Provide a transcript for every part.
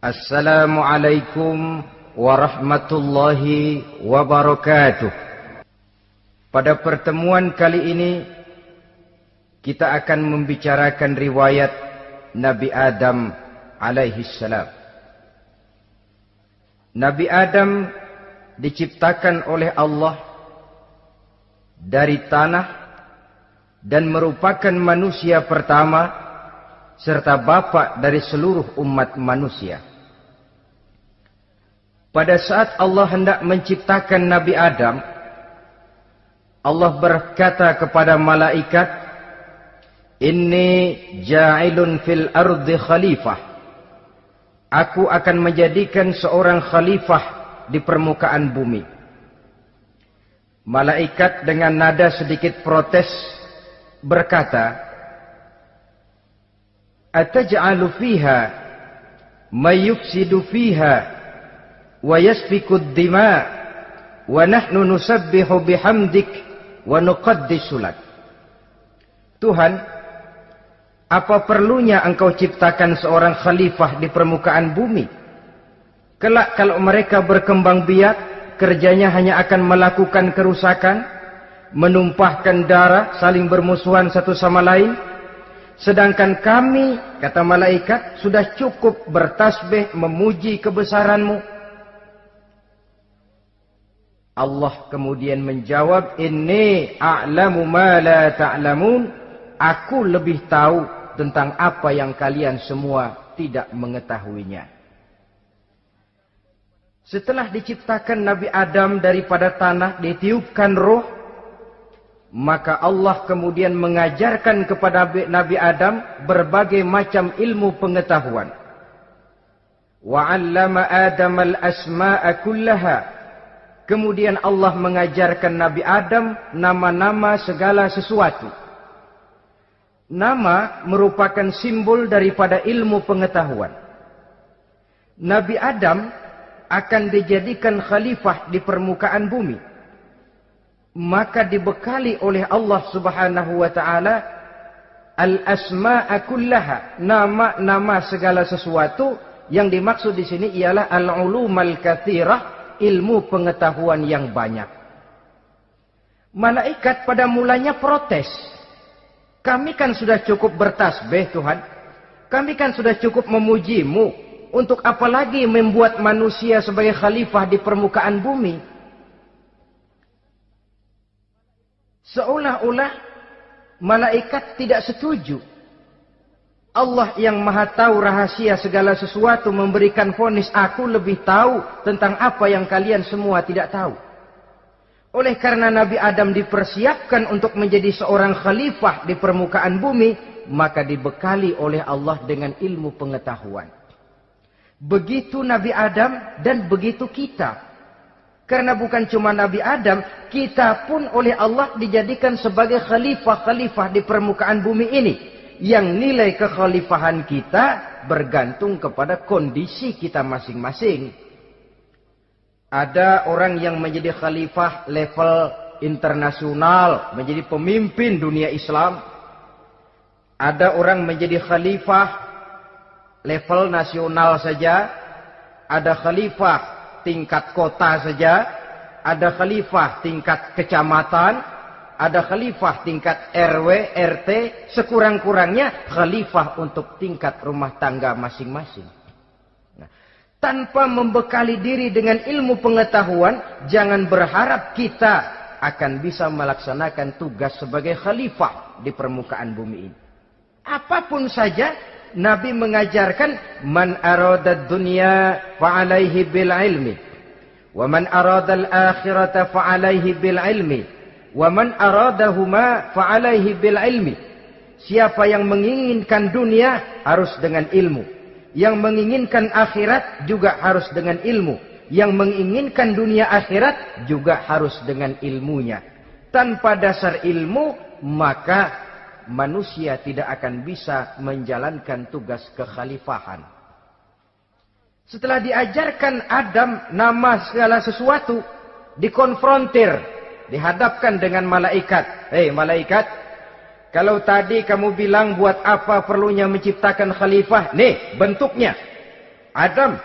Assalamualaikum warahmatullahi wabarakatuh. Pada pertemuan kali ini kita akan membicarakan riwayat Nabi Adam alaihi salam. Nabi Adam diciptakan oleh Allah dari tanah dan merupakan manusia pertama serta bapa dari seluruh umat manusia. Pada saat Allah hendak menciptakan Nabi Adam, Allah berkata kepada malaikat, "Inni ja'ilun fil ardi khalifah." Aku akan menjadikan seorang khalifah di permukaan bumi. Malaikat dengan nada sedikit protes berkata, "Ataj'alu fiha may yufsidu fiha wa yasfiku ad-dima wa nahnu nusabbihu bihamdik wa nuqaddisu lak." Tuhan, apa perlunya engkau ciptakan seorang khalifah di permukaan bumi? Kelak kalau mereka berkembang biak, kerjanya hanya akan melakukan kerusakan, menumpahkan darah, saling bermusuhan satu sama lain. Sedangkan kami, kata malaikat, sudah cukup bertasbih memuji kebesaranmu. Allah kemudian menjawab, "Inni a'lamu ma la ta'lamun." Aku lebih tahu tentang apa yang kalian semua tidak mengetahuinya. Setelah diciptakan Nabi Adam daripada tanah, ditiupkan roh, maka Allah kemudian mengajarkan kepada Nabi Adam berbagai macam ilmu pengetahuan. Wa 'allama Adam al-asma'a kullaha. Kemudian Allah mengajarkan Nabi Adam nama-nama segala sesuatu. Nama merupakan simbol daripada ilmu pengetahuan. Nabi Adam akan dijadikan khalifah di permukaan bumi. Maka dibekali oleh Allah Subhanahu wa taala al-asma'a kullaha, nama-nama segala sesuatu. Yang dimaksud di sini ialah al-ulumal katsirah, ilmu pengetahuan yang banyak. Malaikat pada mulanya protes. Kami kan sudah cukup bertasbih Tuhan. Kami kan sudah cukup memujimu. Untuk apa lagi membuat manusia sebagai khalifah di permukaan bumi? Seolah-olah malaikat tidak setuju. Allah yang maha tahu rahasia segala sesuatu memberikan vonis, aku lebih tahu tentang apa yang kalian semua tidak tahu. Oleh karena Nabi Adam dipersiapkan untuk menjadi seorang khalifah di permukaan bumi, maka dibekali oleh Allah dengan ilmu pengetahuan. Begitu Nabi Adam dan begitu kita. Karena bukan cuma Nabi Adam, kita pun oleh Allah dijadikan sebagai khalifah-khalifah di permukaan bumi ini. Yang nilai kekhalifahan kita bergantung kepada kondisi kita masing-masing. Ada orang yang menjadi khalifah level internasional, menjadi pemimpin dunia Islam. Ada orang menjadi khalifah level nasional saja. Ada khalifah tingkat kota saja. Ada khalifah tingkat kecamatan. Ada khalifah tingkat RW, RT, sekurang-kurangnya khalifah untuk tingkat rumah tangga masing-masing. Nah, tanpa membekali diri dengan ilmu pengetahuan, jangan berharap kita akan bisa melaksanakan tugas sebagai khalifah di permukaan bumi ini. Apapun saja, Nabi mengajarkan, "Man aradad dunya fa'alaihi bil ilmi, wa man aradal akhirata fa'alaihi bil ilmi. Wa man aradahuma fa'alaihi bil ilmi." Siapa yang menginginkan dunia harus dengan ilmu. Yang menginginkan akhirat juga harus dengan ilmu. Yang menginginkan dunia akhirat juga harus dengan ilmunya. Tanpa dasar ilmu, maka manusia tidak akan bisa menjalankan tugas kekhalifahan. Setelah diajarkan Adam nama segala sesuatu, dikonfrontir, dihadapkan dengan malaikat. Hei malaikat, kalau tadi kamu bilang buat apa perlunya menciptakan khalifah? Nih bentuknya. Adam.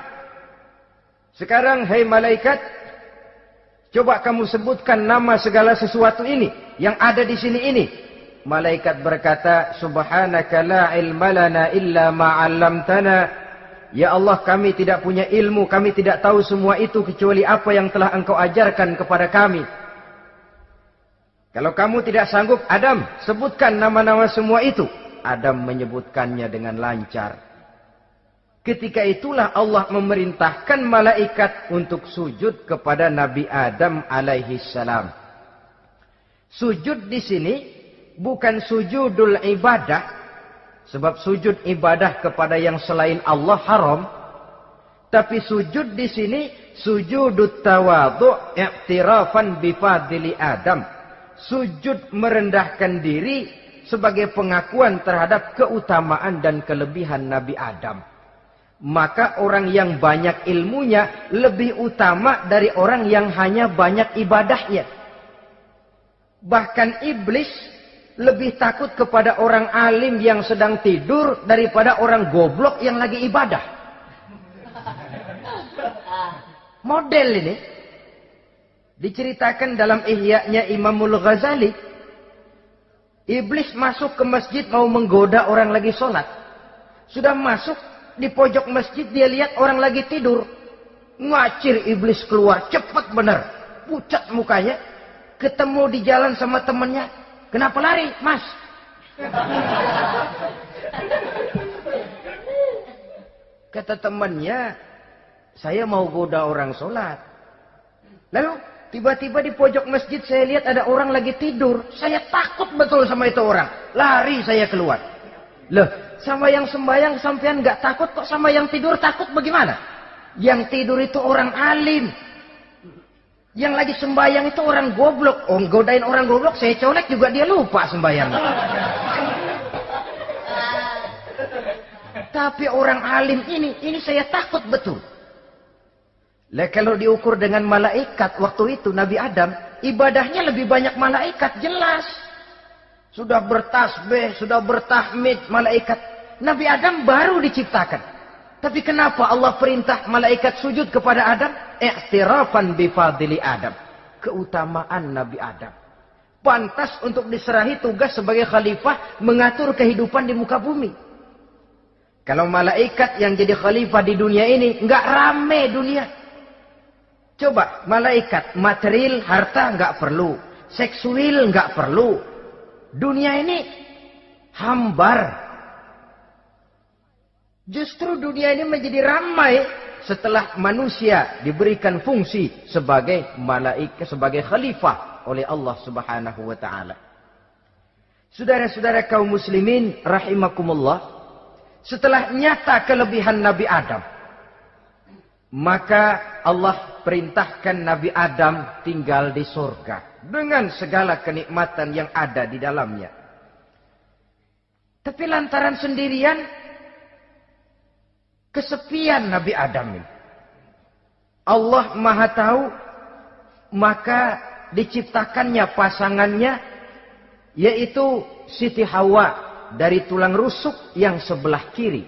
Sekarang, hai malaikat, coba kamu sebutkan nama segala sesuatu ini yang ada di sini ini. Malaikat berkata, Subhanaka la ilma lana illa ma 'allamtana. Ya Allah, kami tidak punya ilmu, kami tidak tahu semua itu kecuali apa yang telah Engkau ajarkan kepada kami. Kalau kamu tidak sanggup, Adam, sebutkan nama-nama semua itu. Adam menyebutkannya dengan lancar. Ketika itulah Allah memerintahkan malaikat untuk sujud kepada Nabi Adam alaihi salam. Sujud di sini bukan sujudul ibadah, sebab sujud ibadah kepada yang selain Allah haram. Tapi sujud di sini sujudut tawadhu' i'tirafan bifadli Adam. Sujud merendahkan diri sebagai pengakuan terhadap keutamaan dan kelebihan Nabi Adam. Maka orang yang banyak ilmunya lebih utama dari orang yang hanya banyak ibadahnya. Bahkan iblis lebih takut kepada orang alim yang sedang tidur daripada orang goblok yang lagi ibadah. Model ini diceritakan dalam Ihya-nya Imamul Ghazali. Iblis masuk ke masjid mau menggoda orang lagi sholat. Sudah masuk di pojok masjid, dia lihat orang lagi tidur. Ngacir iblis keluar, cepat benar. Pucat mukanya. Ketemu di jalan sama temannya. Kenapa lari, Mas? Kata temannya, saya mau goda orang sholat. Lalu tiba-tiba di pojok masjid saya lihat ada orang lagi tidur. Saya takut betul sama itu orang. Lari saya keluar. Loh, sama yang sembahyang sampean nggak takut, kok sama yang tidur takut bagaimana? Yang tidur itu orang alim. Yang lagi sembahyang itu orang goblok. Oh, godain orang goblok, saya colek juga dia lupa sembahyang. Tapi orang alim ini saya takut betul. Lah kalau diukur dengan malaikat waktu itu Nabi Adam, ibadahnya lebih banyak malaikat, jelas. Sudah bertasbih, sudah bertahmid malaikat. Nabi Adam baru diciptakan. Tapi kenapa Allah perintah malaikat sujud kepada Adam? I'tirafan bifadli Adam. Keutamaan Nabi Adam. Pantas untuk diserahi tugas sebagai khalifah mengatur kehidupan di muka bumi. Kalau malaikat yang jadi khalifah di dunia ini, nggak rame dunia. Coba, malaikat material, harta nggak perlu. Seksual nggak perlu. Dunia ini hambar. Justru dunia ini menjadi ramai setelah manusia diberikan fungsi sebagai malaikat, sebagai khalifah oleh Allah Subhanahu wa taala. Saudara-saudara kaum muslimin rahimakumullah, setelah nyata kelebihan Nabi Adam, maka Allah perintahkan Nabi Adam tinggal di surga dengan segala kenikmatan yang ada di dalamnya. Tapi lantaran sendirian, kesepian Nabi Adam ini. Allah Maha Tahu, maka diciptakannya pasangannya, yaitu Siti Hawa dari tulang rusuk yang sebelah kiri.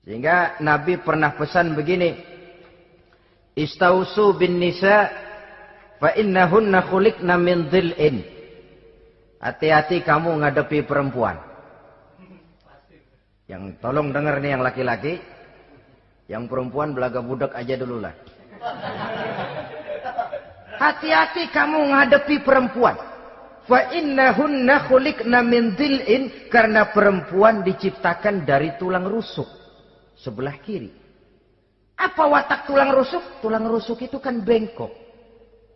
Sehingga Nabi pernah pesan begini, Istausu bin nisa fa innahunna khuliqna min dhil'in. Hati-hati kamu ngadepi perempuan. Yang tolong dengar nih yang laki-laki, yang perempuan belaga budak aja dulu lah. Hati-hati kamu ngadepi perempuan. Fa innahunna khuliqna min dhil'in, karena perempuan diciptakan dari tulang rusuk sebelah kiri. Apa watak tulang rusuk? Tulang rusuk itu kan bengkok.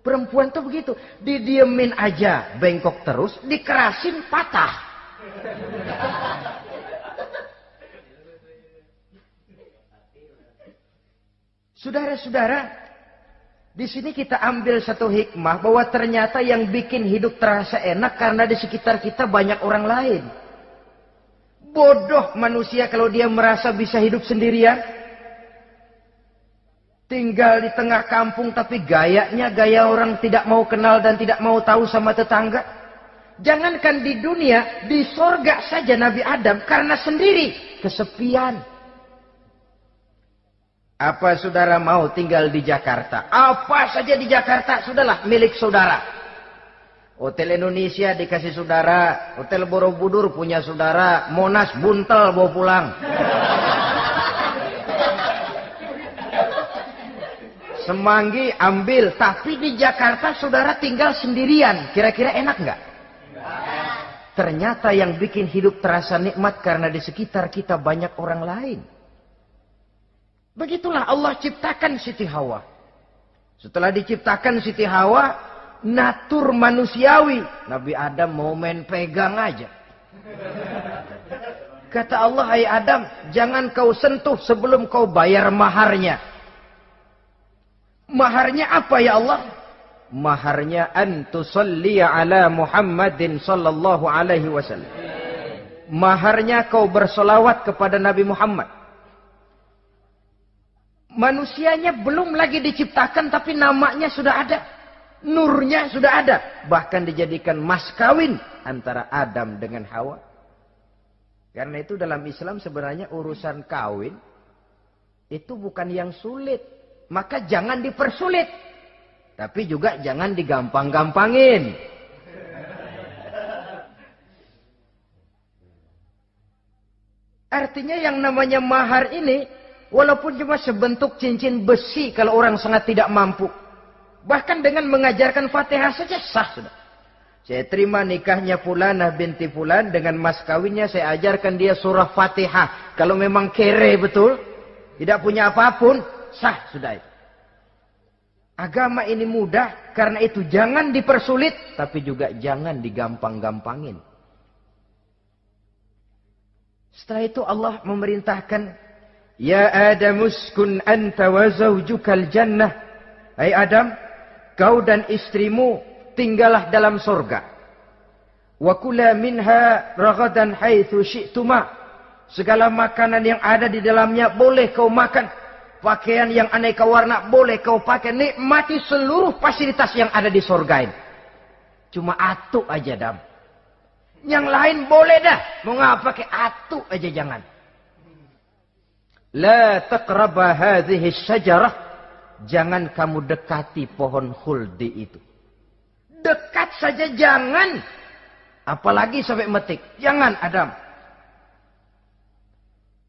Perempuan tuh begitu, didiemin aja bengkok terus, dikerasin patah. Saudara-saudara, di sini kita ambil satu hikmah bahwa ternyata yang bikin hidup terasa enak karena di sekitar kita banyak orang lain. Bodoh manusia kalau dia merasa bisa hidup sendirian. Tinggal di tengah kampung tapi gayanya gaya orang tidak mau kenal dan tidak mau tahu sama tetangga. Jangankan di dunia, di sorga saja Nabi Adam karena sendiri kesepian. Apa saudara mau tinggal di Jakarta? Apa saja di Jakarta, sudahlah milik saudara. Hotel Indonesia dikasih saudara, Hotel Borobudur punya saudara, Monas buntel bawa pulang. Semanggi ambil, tapi di Jakarta saudara tinggal sendirian. Kira-kira enak nggak? Ternyata yang bikin hidup terasa nikmat karena di sekitar kita banyak orang lain. Begitulah Allah ciptakan Siti Hawa. Setelah diciptakan Siti Hawa, natur manusiawi, Nabi Adam mau main pegang aja. Kata Allah, hai Adam, jangan kau sentuh sebelum kau bayar maharnya. Maharnya apa ya Allah? Maharnya antusalliya ala Muhammadin sallallahu alaihi wasallam. Maharnya kau bersolawat kepada Nabi Muhammad. Manusianya belum lagi diciptakan, tapi namanya sudah ada. Nurnya sudah ada. Bahkan dijadikan mas kawin antara Adam dengan Hawa. Karena itu dalam Islam sebenarnya urusan kawin itu bukan yang sulit. Maka jangan dipersulit. Tapi juga jangan digampang-gampangin. Artinya yang namanya mahar ini, walaupun cuma sebentuk cincin besi kalau orang sangat tidak mampu. Bahkan dengan mengajarkan Fatihah saja sah sudah. Saya terima nikahnya Fulanah binti Fulan, dengan mas kawinnya saya ajarkan dia surah Fatihah. Kalau memang kere betul, tidak punya apapun, sah sudah itu. Agama ini mudah, karena itu jangan dipersulit, tapi juga jangan digampang-gampangin. Setelah itu Allah memerintahkan, Ya Adam uskun anta wa zawjukal jannah. Hai Adam, kau dan istrimu tinggallah dalam surga. Wa kula minha ragadan haitsu syi'tuma. Segala makanan yang ada di dalamnya boleh kau makan. Pakaian yang aneka warna boleh kau pakai. Nikmati seluruh fasilitas yang ada di surga ini. Cuma atu aja Adam. Yang lain boleh dah. Mau ngapa pakai atu aja jangan. La taqraba hadhihi syajarah. Jangan kamu dekati pohon khuldi itu. Dekat saja jangan. Apalagi sampai metik. Jangan Adam.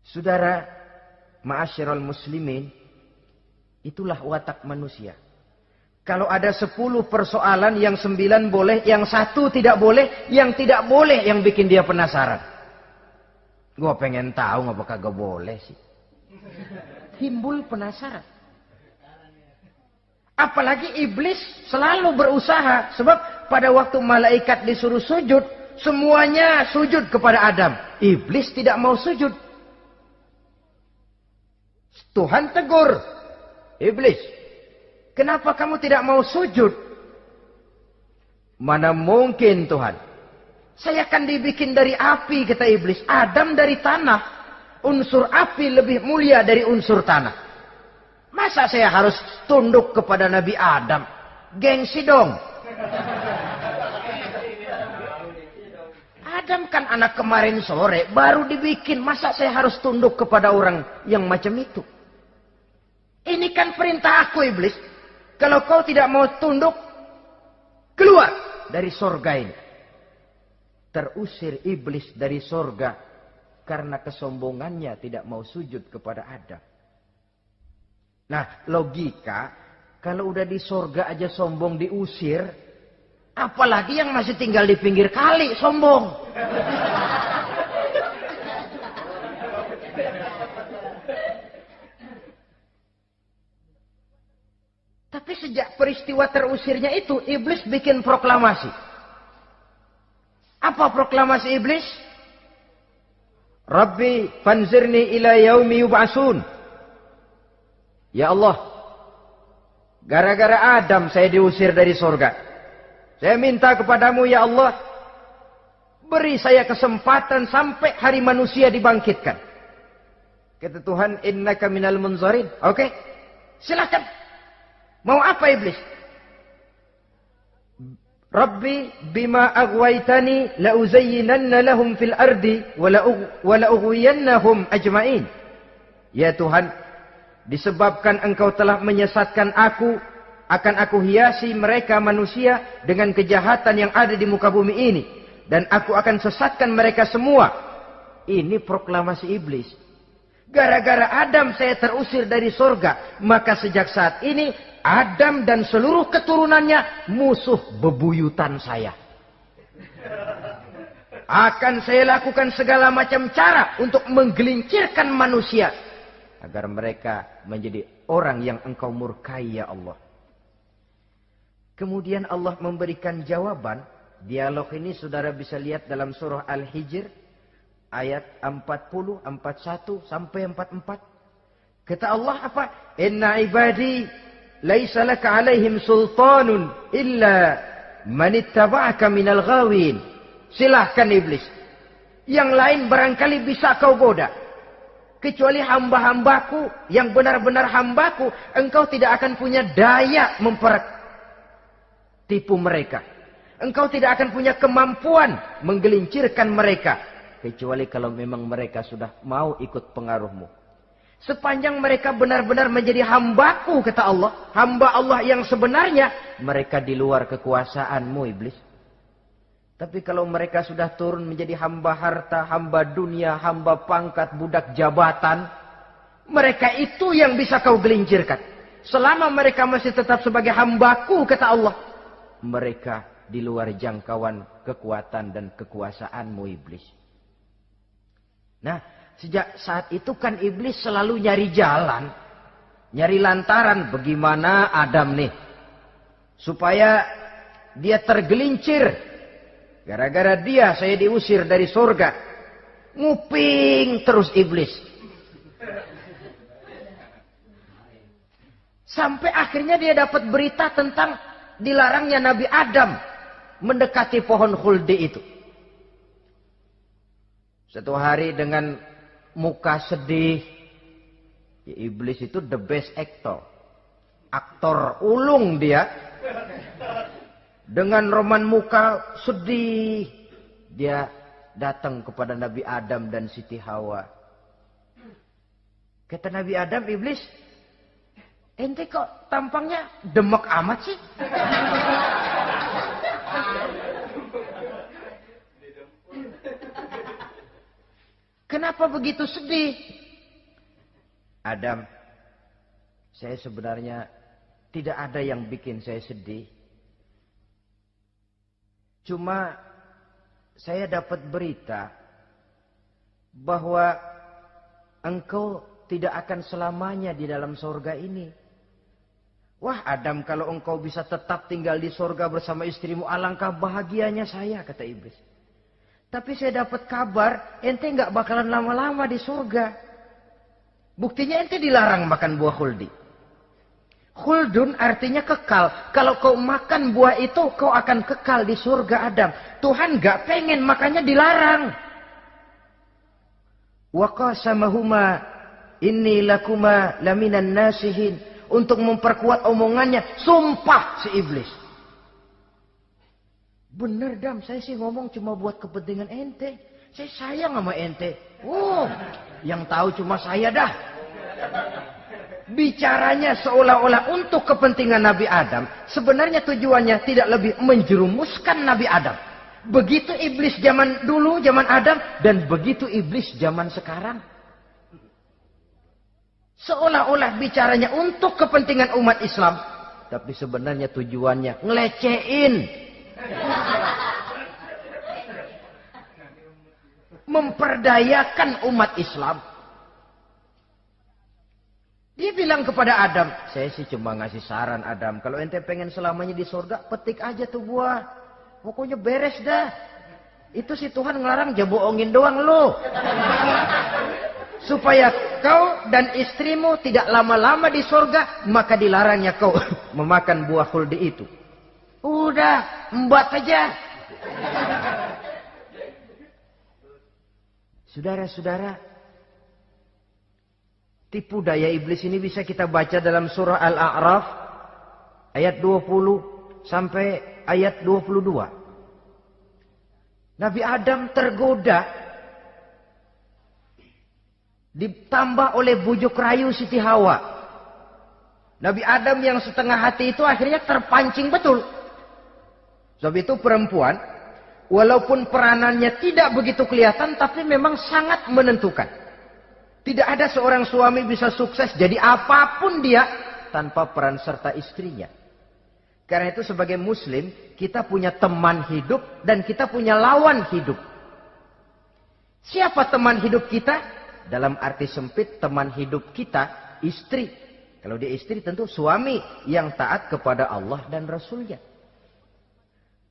Saudara, ma'asyiral muslimin, itulah watak manusia. Kalau ada 10 persoalan, yang 9 boleh, yang 1 tidak boleh, yang tidak boleh yang bikin dia penasaran. Gua pengen tahu ngapa kagak boleh sih. Timbul penasaran. Apalagi iblis selalu berusaha. Sebab pada waktu malaikat disuruh sujud, semuanya sujud kepada Adam. Iblis tidak mau sujud. Tuhan tegur. Iblis, kenapa kamu tidak mau sujud? Mana mungkin Tuhan. Saya akan dibikin dari api, kata iblis. Adam dari tanah. Unsur api lebih mulia dari unsur tanah. Masa saya harus tunduk kepada Nabi Adam? Gengsi dong. Adam kan anak kemarin sore, baru dibikin. Masa saya harus tunduk kepada orang yang macam itu? Ini kan perintah aku iblis. Kalau kau tidak mau tunduk, keluar dari surga ini. Terusir iblis dari surga karena kesombongannya tidak mau sujud kepada Adam. Nah, logika, kalau udah di surga aja sombong diusir, apalagi yang masih tinggal di pinggir kali sombong. Tapi sejak peristiwa terusirnya itu, iblis bikin proklamasi. Apa proklamasi iblis? Rabbi fanzirni ila yaumi yub'asun. Ya Allah, gara-gara Adam saya diusir dari surga. Saya minta kepadamu ya Allah, beri saya kesempatan sampai hari manusia dibangkitkan. Kata Tuhan, innaka minal munzarin. Oke, silakan. Mau apa iblis? Rabbi bima aghwaytani la uzayyinanna lahum fil ardi wa la ughwiyannahum ajma'in. Ya Tuhan, disebabkan engkau telah menyesatkan aku, akan aku hiasi mereka manusia dengan kejahatan yang ada di muka bumi ini. Dan aku akan sesatkan mereka semua. Ini proklamasi iblis. Gara-gara Adam saya terusir dari surga. Maka sejak saat ini Adam dan seluruh keturunannya musuh bebuyutan saya. Akan saya lakukan segala macam cara untuk menggelincirkan manusia. Agar mereka menjadi orang yang engkau murkai ya Allah. Kemudian Allah memberikan jawaban. Dialog ini saudara bisa lihat dalam surah Al-Hijr. Ayat 40, 41 sampai 44. Kata Allah apa? Inna ibadi laisa laka alaihim sultanun illa manittaba'aka minal ghawin. Silahkan iblis. Yang lain barangkali bisa kau goda. Kecuali hamba-hambaku yang benar-benar hambaku. Engkau tidak akan punya daya mempertipu mereka. Engkau tidak akan punya kemampuan menggelincirkan mereka. Kecuali kalau memang mereka sudah mau ikut pengaruhmu. Sepanjang mereka benar-benar menjadi hambaku, kata Allah. Hamba Allah yang sebenarnya. Mereka di luar kekuasaanmu, iblis. Tapi kalau mereka sudah turun menjadi hamba harta, hamba dunia, hamba pangkat, budak jabatan. Mereka itu yang bisa kau gelincirkan. Selama mereka masih tetap sebagai hambaku, kata Allah. Mereka di luar jangkauan kekuatan dan kekuasaanmu, iblis. Nah, sejak saat itu kan iblis selalu nyari jalan. Nyari lantaran bagaimana Adam nih. Supaya dia tergelincir. Gara-gara dia saya diusir dari surga. Nguping terus iblis. Sampai akhirnya dia dapat berita tentang dilarangnya Nabi Adam mendekati pohon khuldi itu. Satu hari dengan muka sedih. Ya, iblis itu the best actor. Aktor ulung dia. Dengan roman muka sedih. Dia datang kepada Nabi Adam dan Siti Hawa. Kata Nabi Adam, iblis. Ente kok tampangnya demek amat sih? Kenapa begitu sedih? Adam, saya sebenarnya tidak ada yang bikin saya sedih. Cuma saya dapat berita bahwa engkau tidak akan selamanya di dalam surga ini. Wah Adam, kalau engkau bisa tetap tinggal di surga bersama istrimu, alangkah bahagianya saya, kata iblis. Tapi saya dapat kabar, ente nggak bakalan lama-lama di surga. Buktinya ente dilarang makan buah khuldi. Khuldun artinya kekal. Kalau kau makan buah itu, kau akan kekal di surga Adam. Tuhan nggak pengen, makanya dilarang. Wa qasamahuma inni lakuma laminan nasihin. Untuk memperkuat omongannya, sumpah si iblis. Bener Dam, saya sih ngomong cuma buat kepentingan ente. Saya sayang sama ente. Oh, yang tahu cuma saya dah. Bicaranya seolah-olah untuk kepentingan Nabi Adam. Sebenarnya tujuannya tidak lebih menjerumuskan Nabi Adam. Begitu iblis zaman dulu, zaman Adam. Dan begitu iblis zaman sekarang. Seolah-olah bicaranya untuk kepentingan umat Islam. Tapi sebenarnya tujuannya ngelecehin. Memperdayakan umat Islam. Dia bilang kepada Adam, saya sih cuma ngasih saran Adam, kalau ente pengen selamanya di surga, petik aja tuh buah. Pokoknya beres dah. Itu si Tuhan ngelarang, jangan bohongin doang lo. Supaya kau dan istrimu tidak lama-lama di surga, maka dilarangnya kau memakan buah khuldi itu. Udah, embat aja. Saudara-saudara, tipu daya iblis ini bisa kita baca dalam surah Al-A'raf ayat 20 sampai ayat 22. Nabi Adam tergoda, ditambah oleh bujuk rayu Siti Hawa. Nabi Adam yang setengah hati itu akhirnya terpancing betul. Sebab itu perempuan, walaupun peranannya tidak begitu kelihatan, tapi memang sangat menentukan. Tidak ada seorang suami bisa sukses jadi apapun dia tanpa peran serta istrinya. Karena itu sebagai muslim, kita punya teman hidup dan kita punya lawan hidup. Siapa teman hidup kita? Dalam arti sempit, teman hidup kita, istri. Kalau dia istri tentu suami yang taat kepada Allah dan Rasulnya.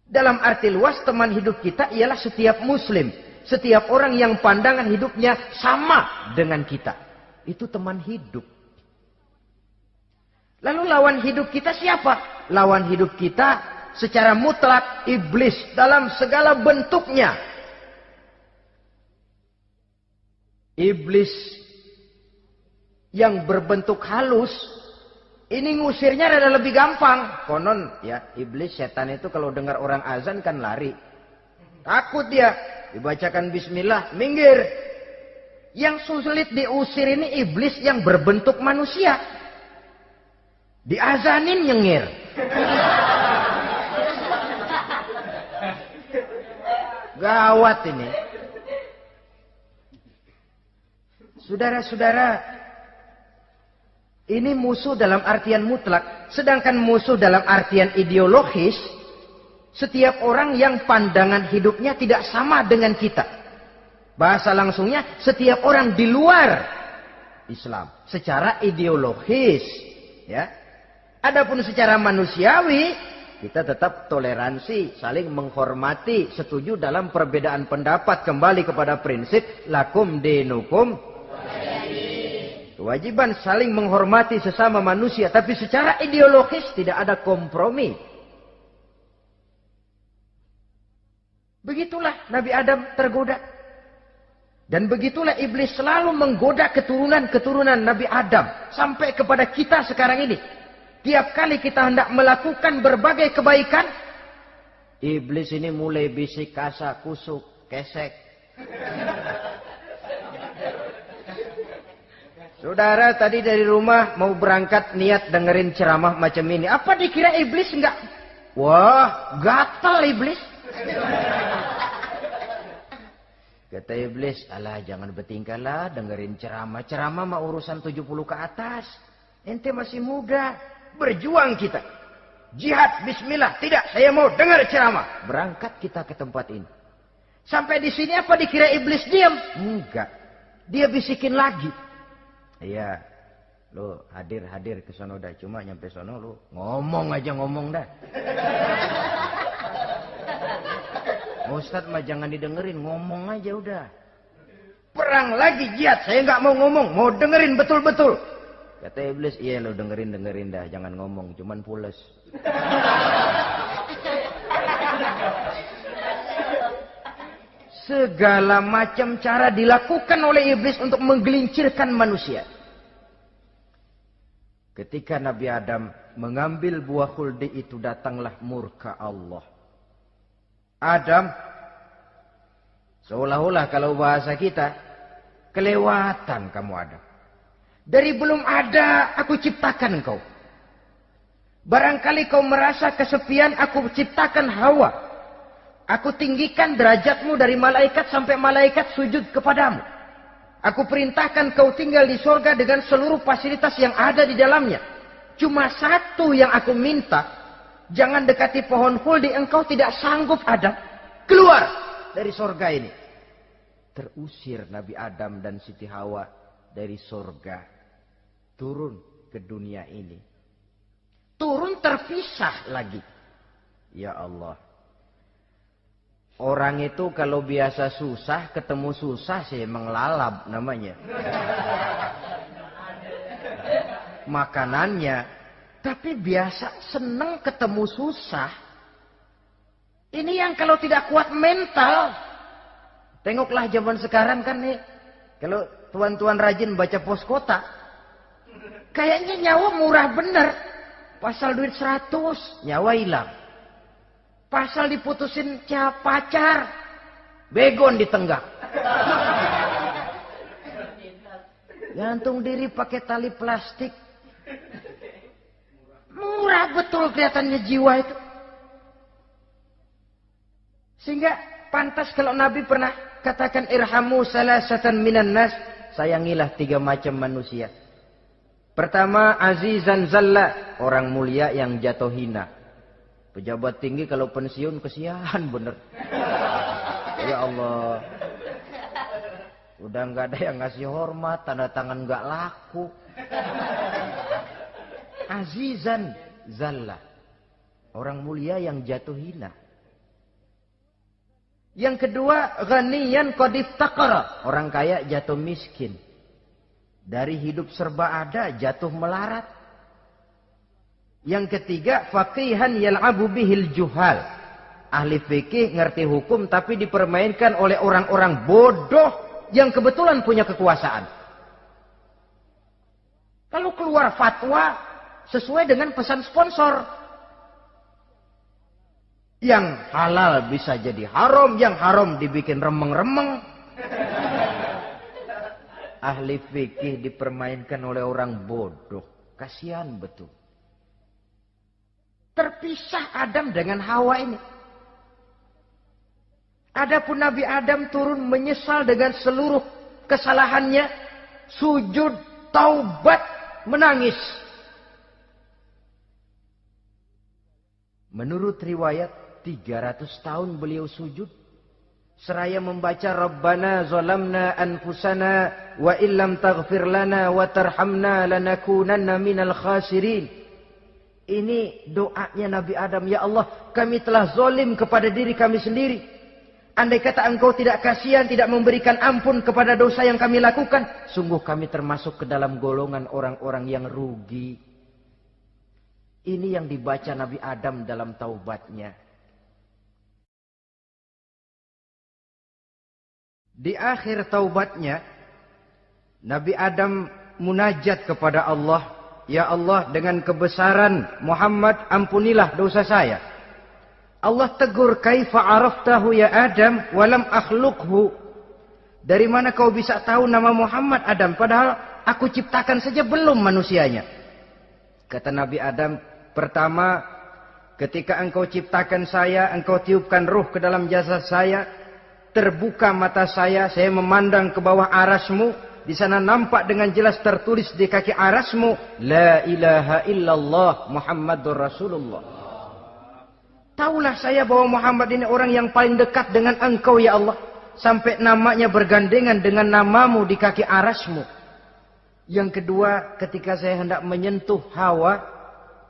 Dalam arti luas, teman hidup kita ialah setiap muslim. Setiap orang yang pandangan hidupnya sama dengan kita. Itu teman hidup. Lalu lawan hidup kita siapa? Lawan hidup kita secara mutlak iblis dalam segala bentuknya. Iblis yang berbentuk halus, ini ngusirnya ada lebih gampang. Konon ya, iblis setan itu kalau dengar orang azan kan lari. Takut dia. Dibacakan bismillah, minggir. Yang sulit diusir ini iblis yang berbentuk manusia. Diazanin nyengir. Gawat ini. Saudara-saudara, ini musuh dalam artian mutlak. Sedangkan musuh dalam artian ideologis, setiap orang yang pandangan hidupnya tidak sama dengan kita. Bahasa langsungnya, setiap orang di luar Islam. Secara ideologis. Ya. Adapun secara manusiawi, kita tetap toleransi, saling menghormati, setuju dalam perbedaan pendapat. Kembali kepada prinsip, lakum dinukum. Kewajiban saling menghormati sesama manusia. Tapi secara ideologis tidak ada kompromi. Begitulah Nabi Adam tergoda. Dan begitulah iblis selalu menggoda keturunan-keturunan Nabi Adam. Sampai kepada kita sekarang ini. Tiap kali kita hendak melakukan berbagai kebaikan, iblis ini mulai bisik kasa, kusuk, kesek. Saudara tadi dari rumah mau berangkat niat dengerin ceramah macam ini. Apa dikira iblis enggak? Wah, gatal iblis. Kata iblis, alah jangan bertingkah lah dengerin ceramah. Ceramah mah urusan 70 ke atas. Ente masih muda. Berjuang kita. Jihad, bismillah. Tidak, saya mau dengar ceramah. Berangkat kita ke tempat ini. Sampai di sini apa dikira iblis diam? Enggak. Dia bisikin lagi. Iya. Lu hadir ke sono dah. Cuma nyampe sono lu ngomong aja ngomong dah. Ustadz mah jangan didengerin, ngomong aja udah. Perang lagi jihad, saya nggak mau ngomong, mau dengerin betul-betul. Kata iblis, iya lo dengerin dah, jangan ngomong, cuman pules. Segala macam cara dilakukan oleh iblis untuk menggelincirkan manusia. Ketika Nabi Adam mengambil buah khuldi itu, datanglah murka Allah. Adam, seolah-olah kalau bahasa kita, kelewatan kamu Adam. Dari belum ada aku ciptakan engkau. Barangkali kau merasa kesepian, aku ciptakan Hawa. Aku tinggikan derajatmu dari malaikat sampai malaikat sujud kepadamu. Aku perintahkan kau tinggal di surga dengan seluruh fasilitas yang ada di dalamnya. Cuma satu yang aku minta, jangan dekati pohon khuldi, engkau tidak sanggup Adam. Keluar dari surga ini. Terusir Nabi Adam dan Siti Hawa dari surga. Turun ke dunia ini. Turun terpisah lagi. Ya Allah. Orang itu kalau biasa susah, ketemu susah sih menglalap namanya. Makanannya. Tapi biasa seneng ketemu susah. Ini yang kalau tidak kuat mental. Tengoklah zaman sekarang kan nih. Kalau tuan-tuan rajin baca pos kota. Kayaknya nyawa murah bener. Pasal duit 100, nyawa hilang. Pasal diputusin pacar, begon ditenggak. Gantung diri pakai tali plastik. Murah betul kelihatannya jiwa itu. Sehingga pantas kalau Nabi pernah katakan irhamu salasatan minan nas, sayangilah 3 macam manusia. Pertama, azizan zalla, orang mulia yang jatuh hina. Pejabat tinggi kalau pensiun kesian bener. Ya Allah. Udah nggak ada yang ngasih hormat, tanda tangan nggak laku. Azizan zalla, orang mulia yang jatuh hina. Yang kedua, ghaniyan qad iftaqara, orang kaya jatuh miskin. Dari hidup serba ada jatuh melarat. Yang ketiga, faqihan yal'abu bihil juhal, ahli fikih ngerti hukum tapi dipermainkan oleh orang-orang bodoh yang kebetulan punya kekuasaan. Lalu keluar fatwa sesuai dengan pesan sponsor. Yang halal bisa jadi haram, yang haram dibikin remeng-remeng. Ahli fikih dipermainkan oleh orang bodoh. Kasihan betul. Terpisah Adam dengan Hawa ini. Adapun Nabi Adam turun menyesal dengan seluruh kesalahannya. Sujud, taubat, menangis. Menurut riwayat, 300 tahun beliau sujud. Seraya membaca Rabbana zalamna anfusana wa illam taghfir lana wa tarhamna lanakunanna minal khasirin. Ini doanya Nabi Adam. Ya Allah, kami telah zalim kepada diri kami sendiri. Andai kata engkau tidak kasihan, tidak memberikan ampun kepada dosa yang kami lakukan, sungguh kami termasuk ke dalam golongan orang-orang yang rugi. Ini yang dibaca Nabi Adam dalam taubatnya. Di akhir taubatnya, Nabi Adam munajat kepada Allah. Ya Allah, dengan kebesaran Muhammad, ampunilah dosa saya. Allah tegur, kaifa araftahu ya Adam walam akhluqhu. Dari mana kau bisa tahu nama Muhammad Adam, padahal aku ciptakan saja belum manusianya. Kata Nabi Adam, pertama, ketika engkau ciptakan saya, engkau tiupkan ruh ke dalam jasad saya, terbuka mata saya memandang ke bawah arasmu. Di sana nampak dengan jelas tertulis di kaki arasmu, La ilaha illallah Muhammadur Rasulullah. Taulah saya bahwa Muhammad ini orang yang paling dekat dengan engkau ya Allah. Sampai namanya bergandengan dengan namamu di kaki arasmu. Yang kedua, ketika saya hendak menyentuh Hawa,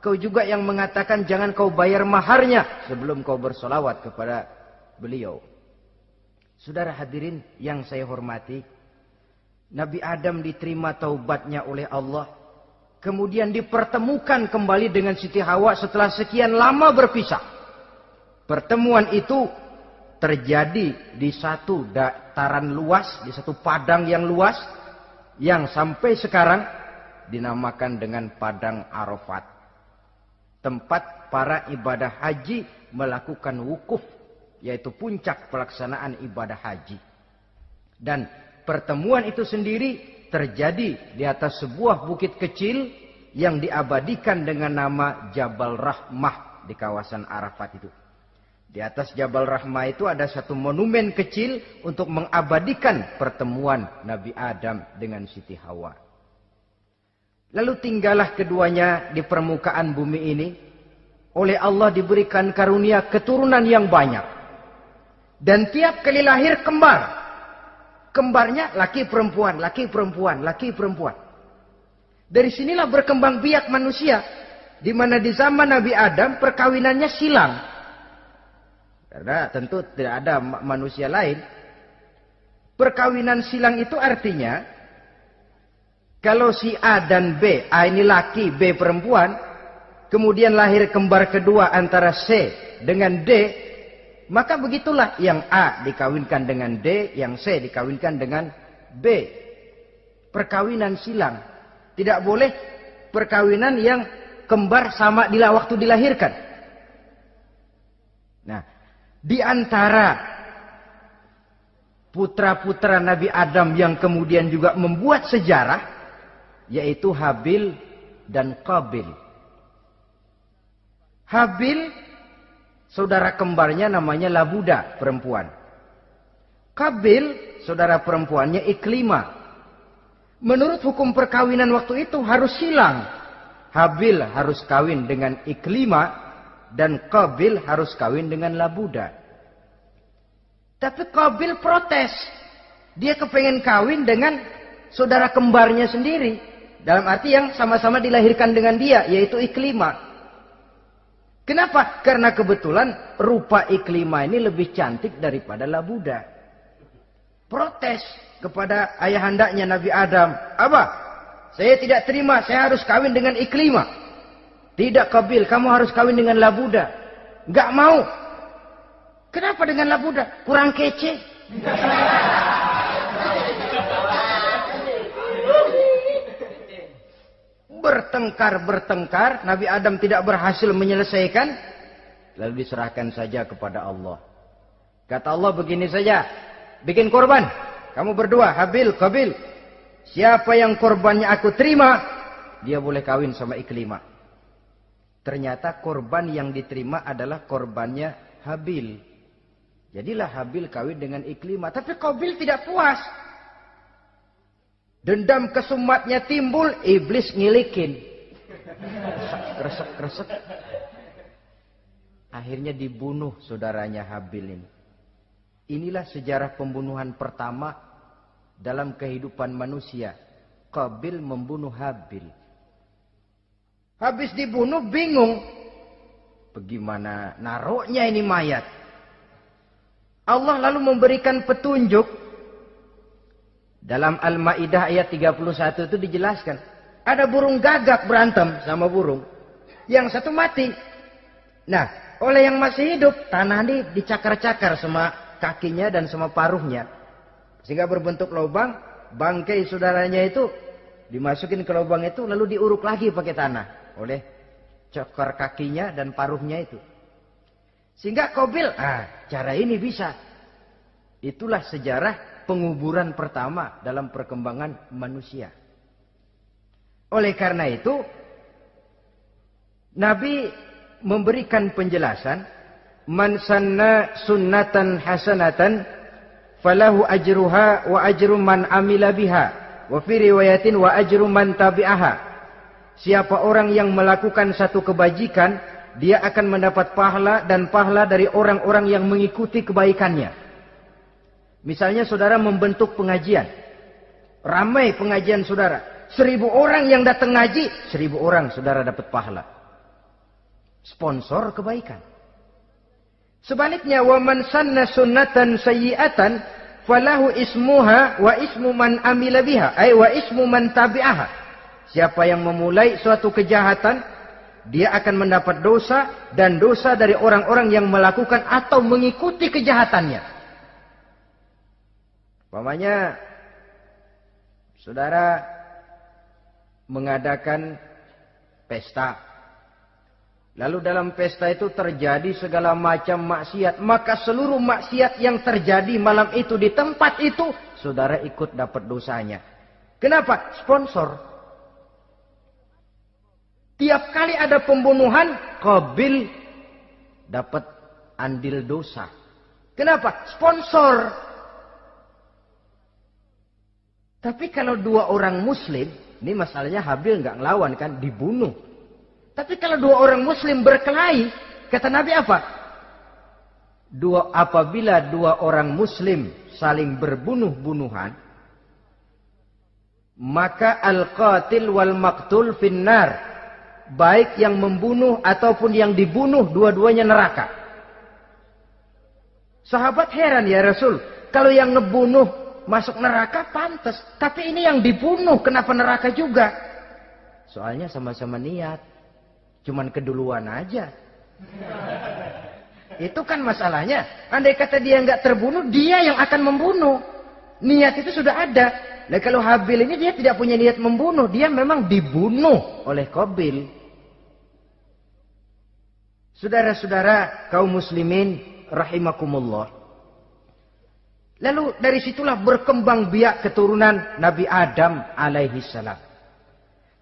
kau juga yang mengatakan jangan kau bayar maharnya sebelum kau bersolawat kepada beliau. Saudara hadirin yang saya hormati, Nabi Adam diterima taubatnya oleh Allah. Kemudian dipertemukan kembali dengan Siti Hawa setelah sekian lama berpisah. Pertemuan itu terjadi di satu dataran luas, di satu padang yang luas, yang sampai sekarang dinamakan dengan Padang Arafat. Tempat para ibadah haji melakukan wukuf, yaitu puncak pelaksanaan ibadah haji. Dan pertemuan itu sendiri terjadi di atas sebuah bukit kecil yang diabadikan dengan nama Jabal Rahmah di kawasan Arafat itu. Di atas Jabal Rahmah itu ada satu monumen kecil untuk mengabadikan pertemuan Nabi Adam dengan Siti Hawa. Lalu tinggallah keduanya di permukaan bumi ini. Oleh Allah diberikan karunia keturunan yang banyak. Dan tiap kali lahir kembar. Kembarnya laki perempuan, laki perempuan, laki perempuan. Dari sinilah berkembang biak manusia. Di mana di zaman Nabi Adam perkawinannya silang. Karena tentu tidak ada manusia lain. Perkawinan silang itu artinya, kalau si A dan B, A ini laki, B perempuan, kemudian lahir kembar kedua antara C dengan D, maka begitulah yang A dikawinkan dengan D, yang C dikawinkan dengan B. Perkawinan silang. Tidak boleh perkawinan yang kembar sama waktu dilahirkan. Nah, di antara putra-putra Nabi Adam yang kemudian juga membuat sejarah, yaitu Habil dan Qabil. Habil, saudara kembarnya namanya Labuda, perempuan. Kabil, saudara perempuannya Iklimah. Menurut hukum perkawinan waktu itu harus silang. Habil harus kawin dengan Iklimah dan Kabil harus kawin dengan Labuda. Tapi Kabil protes. Dia kepengen kawin dengan saudara kembarnya sendiri. Dalam arti yang sama-sama dilahirkan dengan dia, yaitu Iklimah. Kenapa? Karena kebetulan rupa Iklimah ini lebih cantik daripada Labuda. Protes kepada ayahandanya Nabi Adam. Abah, saya tidak terima, saya harus kawin dengan Iklimah. Tidak Kabil, kamu harus kawin dengan Labuda. Enggak mau. Kenapa dengan Labuda? Kurang kece. Bertengkar, Nabi Adam tidak berhasil menyelesaikan. Lalu diserahkan saja kepada Allah. Kata Allah begini saja, bikin korban. Kamu berdua, Habil, Kabil. Siapa yang korbannya aku terima, dia boleh kawin sama Iklimah. Ternyata korban yang diterima adalah korbannya Habil. Jadilah Habil kawin dengan Iklimah. Tapi Kabil tidak puas. Dendam kesumatnya timbul, iblis ngilikin. Kresek. Akhirnya dibunuh saudaranya Habil ini. Inilah sejarah pembunuhan pertama dalam kehidupan manusia. Kabil membunuh Habil. Habis dibunuh bingung. Bagaimana naruhnya ini mayat? Allah lalu memberikan petunjuk. Dalam Al-Ma'idah ayat 31 itu dijelaskan. Ada burung gagak berantem sama burung. Yang satu mati. Nah, oleh yang masih hidup, tanah ini dicakar-cakar sama kakinya dan sama paruhnya. Sehingga berbentuk lubang, bangkai saudaranya itu dimasukin ke lubang itu, lalu diuruk lagi pakai tanah. Oleh cakar kakinya dan paruhnya itu. Sehingga Kabil, cara ini bisa. Itulah sejarah penguburan pertama dalam perkembangan manusia. Oleh karena itu, Nabi memberikan penjelasan, man sanna sunnatan hasanatan falahu ajruha wa ajru man amila biha wa fi riwayatin wa ajru man tabi'aha. Siapa orang yang melakukan satu kebajikan, dia akan mendapat pahala dan pahala dari orang-orang yang mengikuti kebaikannya. Misalnya saudara membentuk pengajian. Ramai pengajian saudara. 1000 orang yang datang ngaji, 1000 orang saudara dapat pahala. Sponsor kebaikan. Sebaliknya, wa man sanna sunnatan sayyi'atan falahu ismuha wa ismu man amila biha, ay wa ismu man tabi'aha. Siapa yang memulai suatu kejahatan, dia akan mendapat dosa dan dosa dari orang-orang yang melakukan atau mengikuti kejahatannya. Umpamanya saudara mengadakan pesta. Lalu dalam pesta itu terjadi segala macam maksiat. Maka seluruh maksiat yang terjadi malam itu di tempat itu, saudara ikut dapat dosanya. Kenapa? Sponsor. Tiap kali ada pembunuhan, Kabil dapat andil dosa. Kenapa? Sponsor. Tapi kalau 2 orang muslim, ini masalahnya Habil nggak ngelawan kan, dibunuh. Tapi kalau 2 orang muslim berkelahi, kata Nabi apa? Apabila 2 orang muslim saling berbunuh-bunuhan, maka al-qatil wal maqtul finnar. Baik yang membunuh ataupun yang dibunuh, dua-duanya neraka. Sahabat heran, ya Rasul, kalau yang ngebunuh masuk neraka pantas, tapi ini yang dibunuh kenapa neraka juga? Soalnya sama-sama niat, cuman keduluan aja. Itu kan masalahnya. Andai kata dia nggak terbunuh, dia yang akan membunuh. Niat itu sudah ada. Nah, kalau Habil ini dia tidak punya niat membunuh, dia memang dibunuh oleh Kabil. Saudara-saudara kaum muslimin rahimakumullah. Lalu dari situlah berkembang biak keturunan Nabi Adam alaihi salam.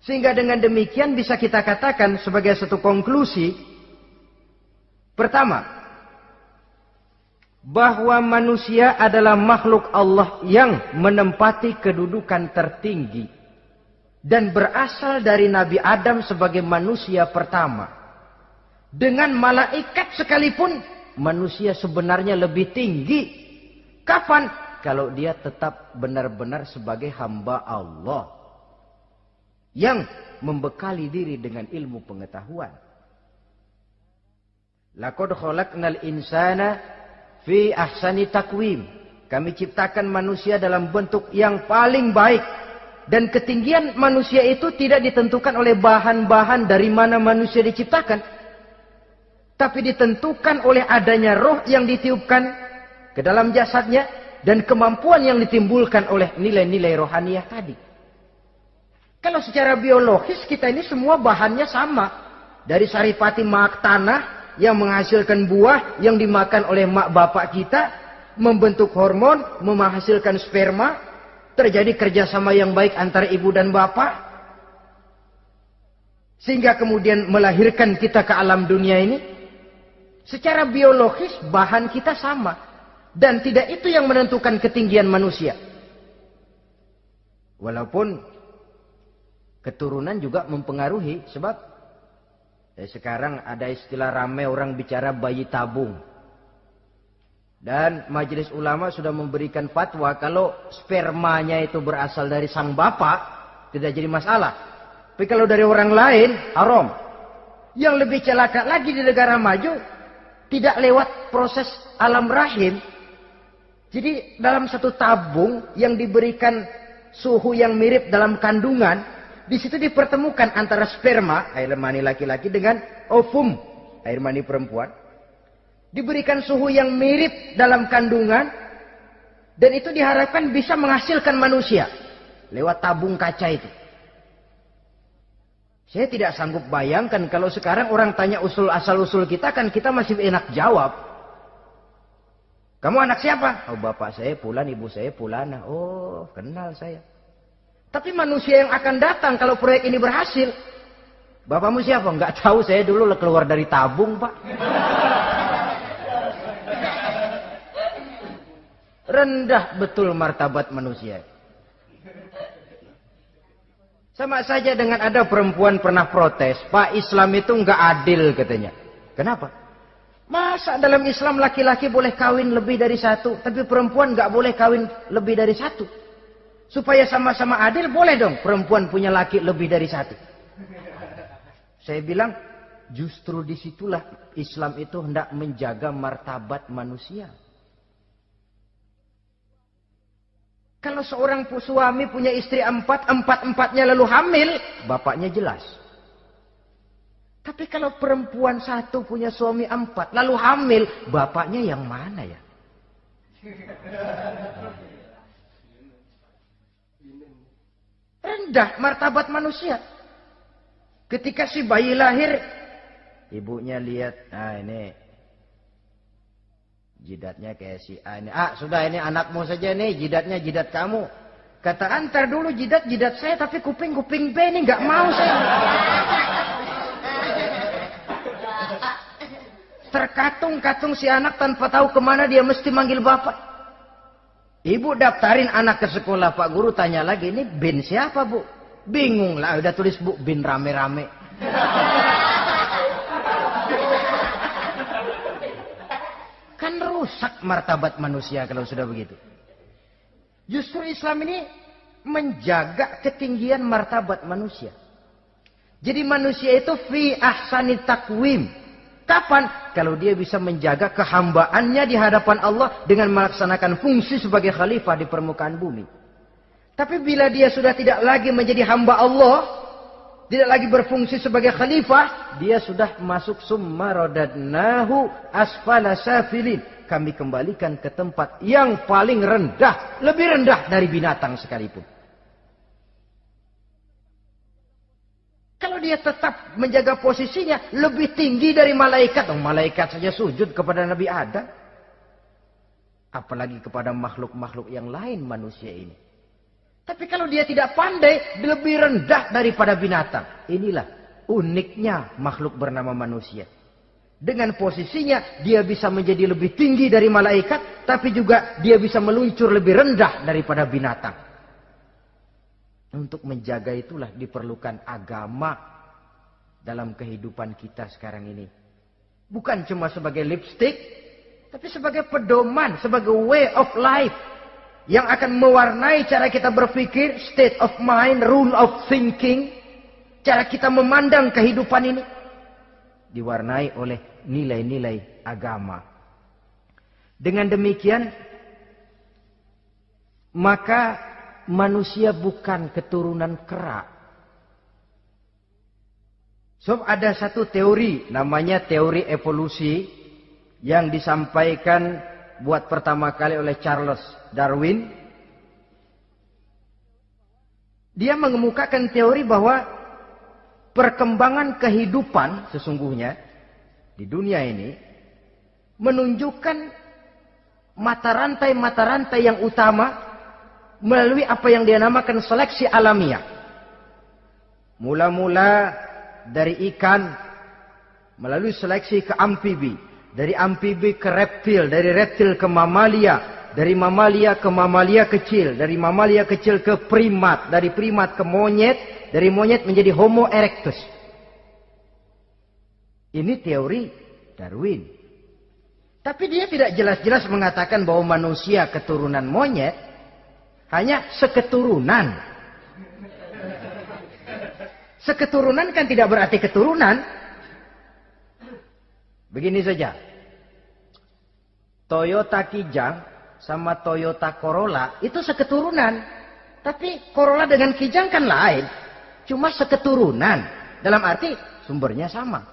Sehingga dengan demikian bisa kita katakan sebagai satu konklusi Pertama, bahwa manusia adalah makhluk Allah yang menempati kedudukan tertinggi dan berasal dari Nabi Adam sebagai manusia pertama. Dengan malaikat sekalipun, manusia sebenarnya lebih tinggi. Kapan? Kalau dia tetap benar-benar sebagai hamba Allah yang membekali diri dengan ilmu pengetahuan. Laqad khalaqnal insana fi ahsani taqwim. Kami ciptakan manusia dalam bentuk yang paling baik. Dan ketinggian manusia itu tidak ditentukan oleh bahan-bahan dari mana manusia diciptakan. Tapi ditentukan oleh adanya roh yang ditiupkan ke dalam jasadnya. Dan kemampuan yang ditimbulkan oleh nilai-nilai rohaniah tadi. Kalau secara biologis kita ini semua bahannya sama. Dari saripati mak tanah yang menghasilkan buah yang dimakan oleh mak bapak kita. Membentuk hormon, menghasilkan sperma. Terjadi kerjasama yang baik antara ibu dan bapak. Sehingga kemudian melahirkan kita ke alam dunia ini. Secara biologis bahan kita sama. Dan tidak itu yang menentukan ketinggian manusia. Walaupun keturunan juga mempengaruhi. Sebab sekarang ada istilah ramai orang bicara bayi tabung. Dan majelis ulama sudah memberikan fatwa kalau spermanya itu berasal dari sang bapak, tidak jadi masalah. Tapi kalau dari orang lain, haram. Yang lebih celaka lagi di negara maju, tidak lewat proses alam rahim. Jadi dalam satu tabung yang diberikan suhu yang mirip dalam kandungan, di situ dipertemukan antara sperma, air mani laki-laki, dengan ovum, air mani perempuan. Diberikan suhu yang mirip dalam kandungan, dan itu diharapkan bisa menghasilkan manusia lewat tabung kaca itu. Saya tidak sanggup bayangkan kalau sekarang orang tanya asal-usul kita, kan kita masih enak jawab. Kamu anak siapa? Oh, bapak saya Fulan, ibu saya Fulana. Oh, kenal saya. Tapi manusia yang akan datang kalau proyek ini berhasil, bapakmu siapa? Enggak tahu, saya dulu keluar dari tabung, Pak. Rendah betul martabat manusia. Sama saja dengan ada perempuan pernah protes, Pak, Islam itu enggak adil katanya. Kenapa? Masa dalam Islam laki-laki boleh kawin lebih dari satu, tapi perempuan nggak boleh kawin lebih dari satu. Supaya sama-sama adil, boleh dong perempuan punya laki lebih dari satu. Saya bilang, justru disitulah Islam itu hendak menjaga martabat manusia. Kalau seorang suami punya istri empat-empatnya lalu hamil, bapaknya jelas. Tapi kalau perempuan satu punya suami 4, lalu hamil, bapaknya yang mana ya? Rendah martabat manusia. Ketika si bayi lahir, ibunya lihat, nah ini jidatnya kayak si A ini. Ah, sudah ini anakmu saja nih, jidatnya jidat kamu. Kata, antar dulu jidat saya, tapi kuping B ini nggak mau saya. Terkatung-katung si anak tanpa tahu kemana dia mesti manggil bapak. Ibu daftarin anak ke sekolah, Pak Guru tanya lagi, ini bin siapa Bu? Bingung lah, udah tulis Bu, bin rame-rame. Kan rusak martabat manusia kalau sudah begitu. Justru Islam ini menjaga ketinggian martabat manusia. Jadi manusia itu fi ahsani taqwim. Kapan? Kalau dia bisa menjaga kehambaannya di hadapan Allah dengan melaksanakan fungsi sebagai khalifah di permukaan bumi. Tapi bila dia sudah tidak lagi menjadi hamba Allah, tidak lagi berfungsi sebagai khalifah, dia sudah masuk summa radadnahu asfala safilin. Kami kembalikan ke tempat yang paling rendah, lebih rendah dari binatang sekalipun. Kalau dia tetap menjaga posisinya lebih tinggi dari malaikat. Oh, malaikat saja sujud kepada Nabi Adam. Apalagi kepada makhluk-makhluk yang lain manusia ini. Tapi kalau dia tidak pandai, lebih rendah daripada binatang. Inilah uniknya makhluk bernama manusia. Dengan posisinya dia bisa menjadi lebih tinggi dari malaikat, tapi juga dia bisa meluncur lebih rendah daripada binatang. Untuk menjaga itulah diperlukan agama dalam kehidupan kita sekarang ini. Bukan cuma sebagai lipstick, tapi sebagai pedoman, sebagai way of life yang akan mewarnai cara kita berpikir, state of mind, rule of thinking, cara kita memandang kehidupan ini diwarnai oleh nilai-nilai agama. Dengan demikian, maka manusia bukan keturunan kera. So, ada satu teori, namanya teori evolusi, yang disampaikan buat pertama kali oleh Charles Darwin. Dia mengemukakan teori bahwa perkembangan kehidupan sesungguhnya di dunia ini menunjukkan mata rantai yang utama melalui apa yang dia namakan seleksi alamiah. Mula-mula dari ikan melalui seleksi ke amfibi, dari amfibi ke reptil, dari reptil ke mamalia, dari mamalia ke mamalia kecil, dari mamalia kecil ke primat, dari primat ke monyet, dari monyet menjadi Homo erectus. Ini teori Darwin. Tapi dia tidak jelas-jelas mengatakan bahwa manusia keturunan monyet, hanya seketurunan. Seketurunan kan tidak berarti keturunan. Begini saja. Toyota Kijang sama Toyota Corolla itu seketurunan. Tapi Corolla dengan Kijang kan lain. Cuma seketurunan. Dalam arti sumbernya sama.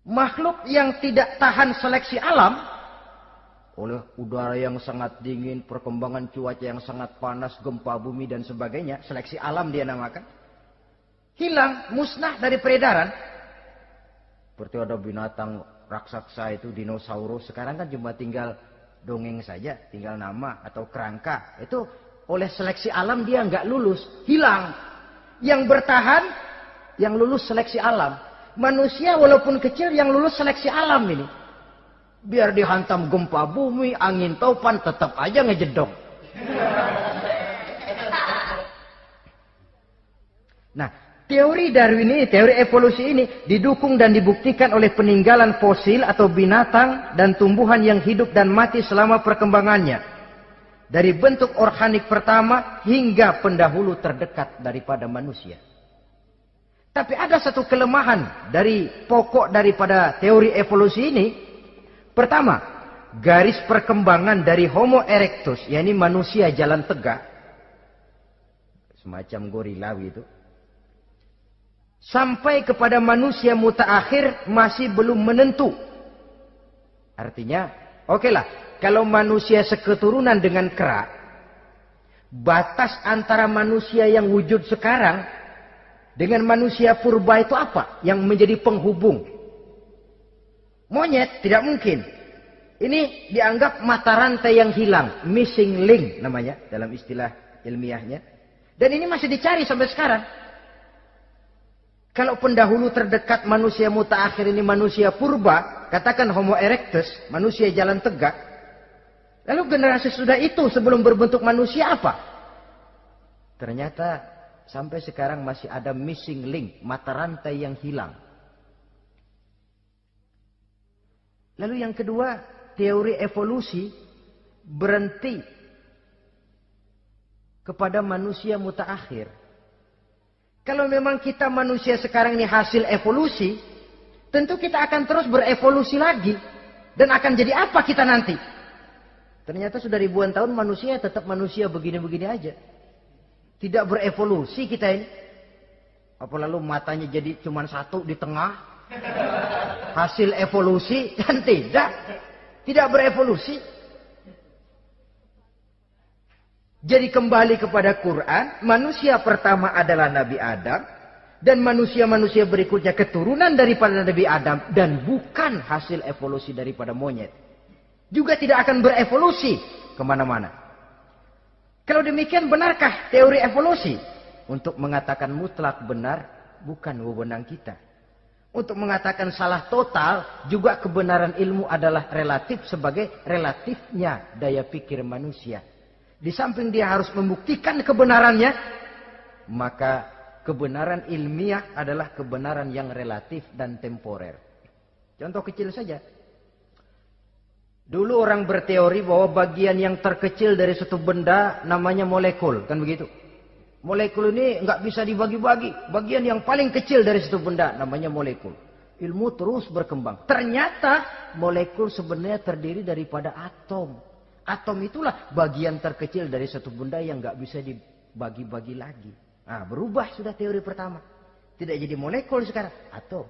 Makhluk yang tidak tahan seleksi alam oleh udara yang sangat dingin, perkembangan cuaca yang sangat panas, gempa bumi dan sebagainya, seleksi alam dia namakan, hilang, musnah dari peredaran. Seperti ada binatang raksasa itu, dinosaurus, sekarang kan cuma tinggal dongeng saja, tinggal nama atau kerangka. Itu oleh seleksi alam dia nggak lulus, hilang. Yang bertahan, yang lulus seleksi alam. Manusia walaupun kecil yang lulus seleksi alam ini. Biar dihantam gempa bumi, angin topan, tetap aja ngejedok. Nah, teori Darwin ini, teori evolusi ini didukung dan dibuktikan oleh peninggalan fosil atau binatang dan tumbuhan yang hidup dan mati selama perkembangannya. Dari bentuk organik pertama hingga pendahulu terdekat daripada manusia. Tapi ada satu kelemahan dari pokok daripada teori evolusi ini. Pertama, garis perkembangan dari Homo erectus, yakni manusia jalan tegak, semacam gorilawi itu, sampai kepada manusia mutaakhir masih belum menentu. Artinya, okelah, kalau manusia seketurunan dengan kera, batas antara manusia yang wujud sekarang dengan manusia purba itu apa? Yang menjadi penghubung. Monyet tidak mungkin. Ini dianggap mata rantai yang hilang. Missing link namanya dalam istilah ilmiahnya. Dan ini masih dicari sampai sekarang. Kalau pendahulu terdekat manusia mutaakhir ini manusia purba, katakan Homo erectus, manusia jalan tegak. Lalu generasi sudah itu sebelum berbentuk manusia apa? Ternyata sampai sekarang masih ada missing link, mata rantai yang hilang. Lalu yang kedua, teori evolusi berhenti kepada manusia mutaakhir. Kalau memang kita manusia sekarang ini hasil evolusi, tentu kita akan terus berevolusi lagi. Dan akan jadi apa kita nanti? Ternyata sudah ribuan tahun manusia tetap manusia begini-begini aja. Tidak berevolusi kita ini. Apa lalu matanya jadi cuma satu di tengah? Hasil evolusi? Kan tidak. Tidak berevolusi. Jadi kembali kepada Quran, manusia pertama adalah Nabi Adam. Dan manusia-manusia berikutnya keturunan daripada Nabi Adam. Dan bukan hasil evolusi daripada monyet. Juga tidak akan berevolusi kemana-mana. Kalau demikian benarkah teori evolusi? Untuk mengatakan mutlak benar, bukan wewenang kita. Untuk mengatakan salah total, juga kebenaran ilmu adalah relatif sebagai relatifnya daya pikir manusia. Di samping dia harus membuktikan kebenarannya, maka kebenaran ilmiah adalah kebenaran yang relatif dan temporer. Contoh kecil saja. Dulu orang berteori bahwa bagian yang terkecil dari suatu benda namanya molekul, kan begitu? Molekul ini nggak bisa dibagi-bagi. Bagian yang paling kecil dari suatu benda namanya molekul. Ilmu terus berkembang. Ternyata molekul sebenarnya terdiri daripada atom. Atom itulah bagian terkecil dari suatu benda yang nggak bisa dibagi-bagi lagi. Nah, berubah sudah teori pertama. Tidak jadi molekul sekarang, atom.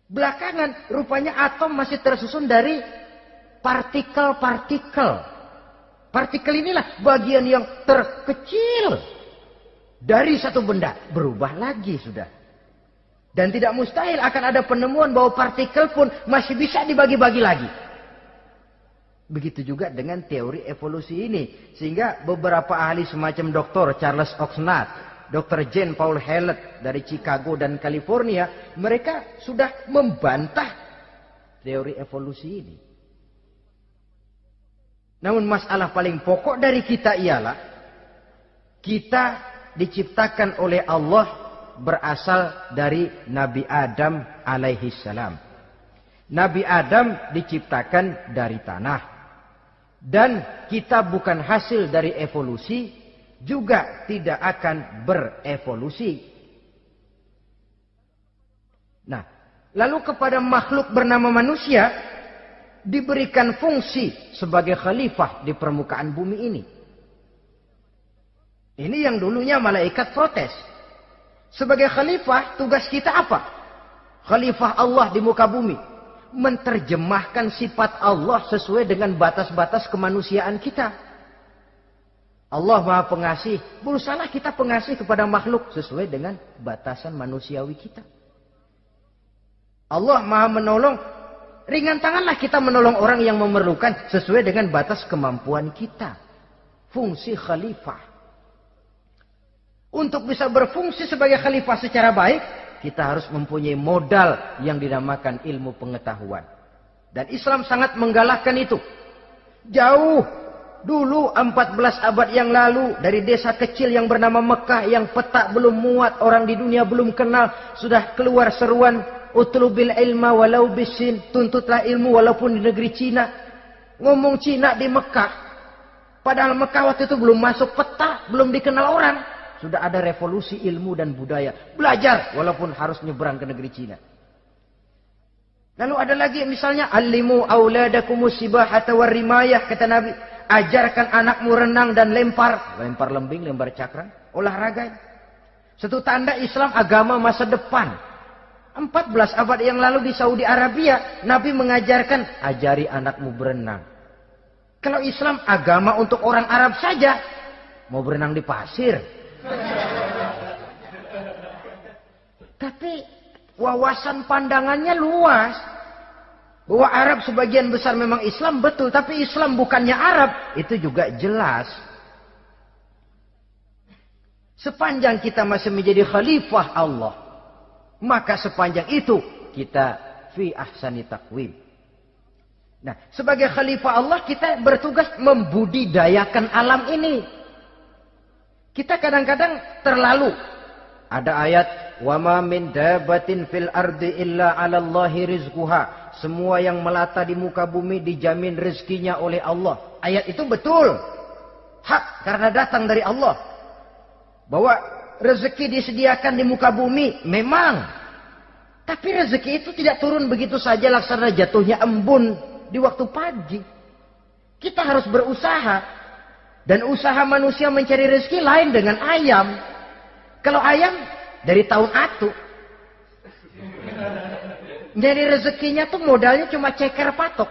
Belakangan rupanya atom masih tersusun dari partikel-partikel. Partikel inilah bagian yang terkecil dari satu benda, berubah lagi sudah. Dan tidak mustahil akan ada penemuan bahwa partikel pun masih bisa dibagi-bagi lagi. Begitu juga dengan teori evolusi ini. Sehingga beberapa ahli semacam Dr. Charles Oxnard, Dr. Jane Paul Hallett dari Chicago dan California, mereka sudah membantah teori evolusi ini. Namun masalah paling pokok dari kita ialah kita diciptakan oleh Allah berasal dari Nabi Adam alaihi salam. Nabi Adam diciptakan dari tanah. Dan kita bukan hasil dari evolusi, juga tidak akan berevolusi. Nah, lalu kepada makhluk bernama manusia diberikan fungsi sebagai khalifah di permukaan bumi ini. Ini yang dulunya malaikat protes. Sebagai khalifah, tugas kita apa? Khalifah Allah di muka bumi. Menerjemahkan sifat Allah sesuai dengan batas-batas kemanusiaan kita. Allah Maha Pengasih. Berusahalah kita pengasih kepada makhluk sesuai dengan batasan manusiawi kita. Allah Maha Menolong. Ringan tanganlah kita menolong orang yang memerlukan sesuai dengan batas kemampuan kita. Fungsi khalifah. Untuk bisa berfungsi sebagai khalifah secara baik, kita harus mempunyai modal yang dinamakan ilmu pengetahuan. Dan Islam sangat menggalakkan itu. Jauh dulu 14 abad yang lalu, dari desa kecil yang bernama Mekah yang peta belum muat, orang di dunia belum kenal, sudah keluar seruan utlubil ilma walau bisin, tuntutlah ilmu walaupun di negeri Cina. Ngomong Cina di Mekah, padahal Mekah waktu itu belum masuk peta, belum dikenal orang. Sudah ada revolusi ilmu dan budaya. Belajar walaupun harus nyebrang ke negeri Cina. Lalu ada lagi misalnya, Alimu auladakumus sibahata warrimayah, kata Nabi. Ajarkan anakmu renang dan lempar. Lempar lembing, lempar cakram. Olahraga. Satu tanda Islam agama masa depan. 14 abad yang lalu di Saudi Arabia, Nabi mengajarkan, ajari anakmu berenang. Kalau Islam agama untuk orang Arab saja, mau berenang di pasir. Tapi wawasan pandangannya luas. Bahwa Arab sebagian besar memang Islam, betul. Tapi Islam bukannya Arab, itu juga jelas. Sepanjang kita masih menjadi khalifah Allah, maka sepanjang itu kita fi ahsani taqwim. Nah, sebagai khalifah Allah kita bertugas membudidayakan alam ini. Kita kadang-kadang terlalu. Ada ayat, wa ma min dabatin fil ardi illa 'alallahi rizquha. Semua yang melata di muka bumi dijamin rezekinya oleh Allah. Ayat itu betul. Hak karena datang dari Allah. Bahwa rezeki disediakan di muka bumi, memang. Tapi rezeki itu tidak turun begitu saja laksana jatuhnya embun di waktu pagi. Kita harus berusaha. Dan usaha manusia mencari rezeki lain dengan ayam. Kalau ayam dari tahun atu. Jadi rezekinya tuh modalnya cuma ceker patok.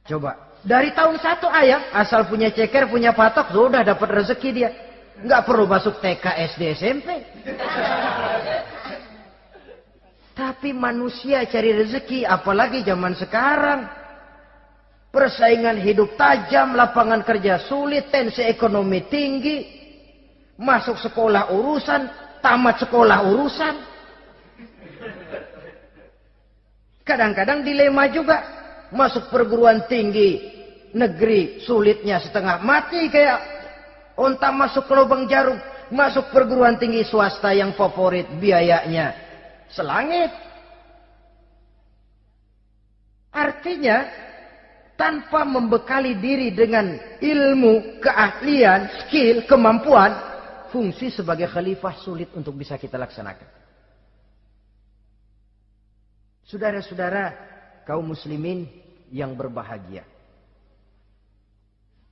Coba. Dari tahun 1 ayam, asal punya ceker, punya patok, sudah dapat rezeki dia. Nggak perlu masuk TK, SD, SMP. Tapi manusia cari rezeki, apalagi zaman sekarang. Persaingan hidup tajam, lapangan kerja sulit, tensi ekonomi tinggi. Masuk sekolah urusan, tamat sekolah urusan. Kadang-kadang dilema juga. Masuk perguruan tinggi negeri sulitnya setengah mati kayak onta masuk ke lubang jarum. Masuk perguruan tinggi swasta yang favorit biayanya selangit. Artinya tanpa membekali diri dengan ilmu, keahlian, skill, kemampuan, fungsi sebagai khalifah sulit untuk bisa kita laksanakan. Saudara-saudara kaum muslimin yang berbahagia.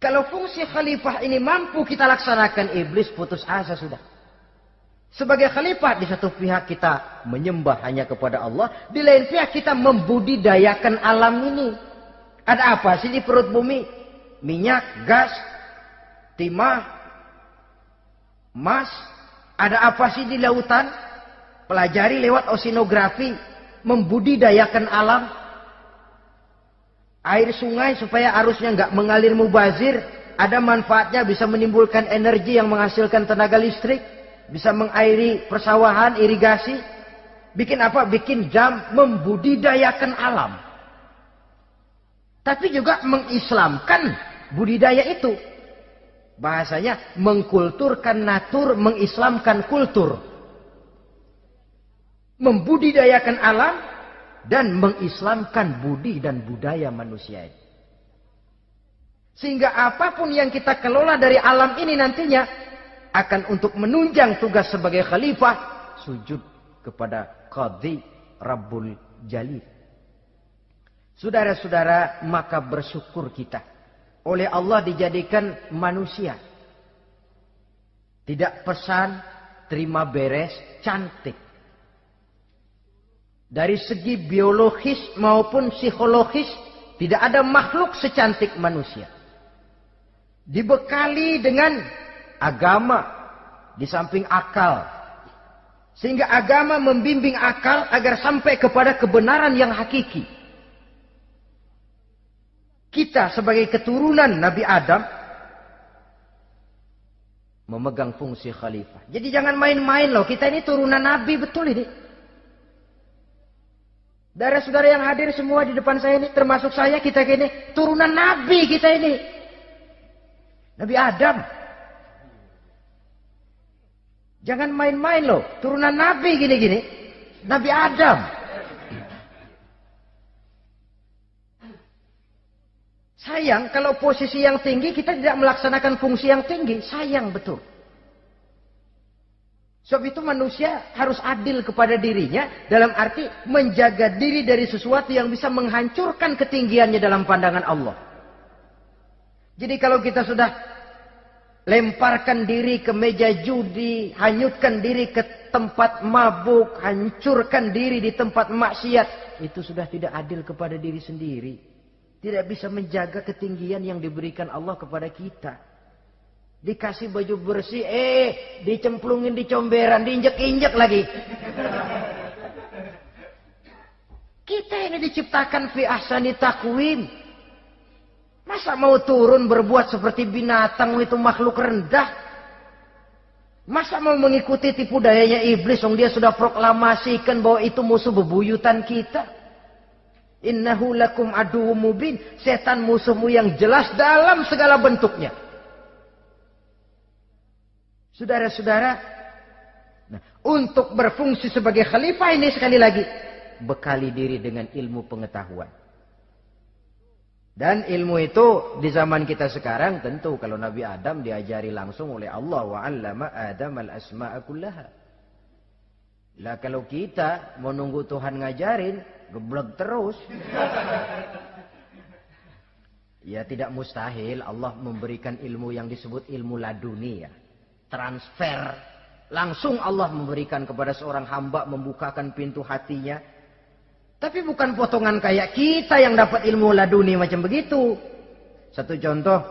Kalau fungsi khalifah ini mampu kita laksanakan, iblis putus asa sudah. Sebagai khalifah di satu pihak kita menyembah hanya kepada Allah, di lain pihak kita membudidayakan alam ini. Ada apa sih di perut bumi? Minyak, gas, timah, emas. Ada apa sih di lautan? Pelajari lewat oceanografi. Membudidayakan alam. Air sungai supaya arusnya nggak mengalir mubazir. Ada manfaatnya, bisa menimbulkan energi yang menghasilkan tenaga listrik. Bisa mengairi persawahan, irigasi. Bikin apa? Bikin jam. Membudidayakan alam. Tapi juga mengislamkan budidaya itu. Bahasanya mengkulturkan natur, mengislamkan kultur. Membudidayakan alam dan mengislamkan budi dan budaya manusia ini. Sehingga apapun yang kita kelola dari alam ini nantinya akan untuk menunjang tugas sebagai khalifah sujud kepada Qadhi Rabbul Jalil. Saudara-saudara, maka bersyukur kita oleh Allah dijadikan manusia. Tidak pesan, terima beres, cantik. Dari segi biologis maupun psikologis, tidak ada makhluk secantik manusia. Dibekali dengan agama, di samping akal. Sehingga agama membimbing akal agar sampai kepada kebenaran yang hakiki. Kita sebagai keturunan Nabi Adam, memegang fungsi khalifah. Jadi jangan main-main loh, kita ini turunan Nabi, betul ini. Saudara-saudara yang hadir semua di depan saya ini, termasuk saya, kita gini, turunan Nabi kita ini. Nabi Adam. Jangan main-main loh, turunan Nabi gini-gini. Nabi Adam. Sayang kalau posisi yang tinggi kita tidak melaksanakan fungsi yang tinggi. Sayang betul. Sebab itu manusia harus adil kepada dirinya dalam arti menjaga diri dari sesuatu yang bisa menghancurkan ketinggiannya dalam pandangan Allah. Jadi kalau kita sudah lemparkan diri ke meja judi, hanyutkan diri ke tempat mabuk, hancurkan diri di tempat maksiat, itu sudah tidak adil kepada diri sendiri. Tidak bisa menjaga ketinggian yang diberikan Allah kepada kita. Dikasih baju bersih, dicemplungin di comberan, diinjek-injek lagi. Kita ini diciptakan fi ahsani taqwim. Masa mau turun berbuat seperti binatang, itu makhluk rendah? Masa mau mengikuti tipu dayanya iblis, yang dia sudah proklamasikan bahwa itu musuh bebuyutan kita? Innahu lakum aduwwum mubin. Setan musuhmu yang jelas dalam segala bentuknya. Saudara-saudara, nah, untuk berfungsi sebagai khalifah ini sekali lagi, bekali diri dengan ilmu pengetahuan. Dan ilmu itu di zaman kita sekarang tentu kalau Nabi Adam diajari langsung oleh Allah, wa 'allama Adam al-asma'a kullaha. Lah kalau kita mau nunggu Tuhan ngajarin, geblek terus. Ya tidak mustahil Allah memberikan ilmu yang disebut ilmu laduni ya. Transfer. Langsung Allah memberikan kepada seorang hamba, membukakan pintu hatinya. Tapi bukan potongan kayak kita yang dapat ilmu laduni macam begitu. Satu contoh.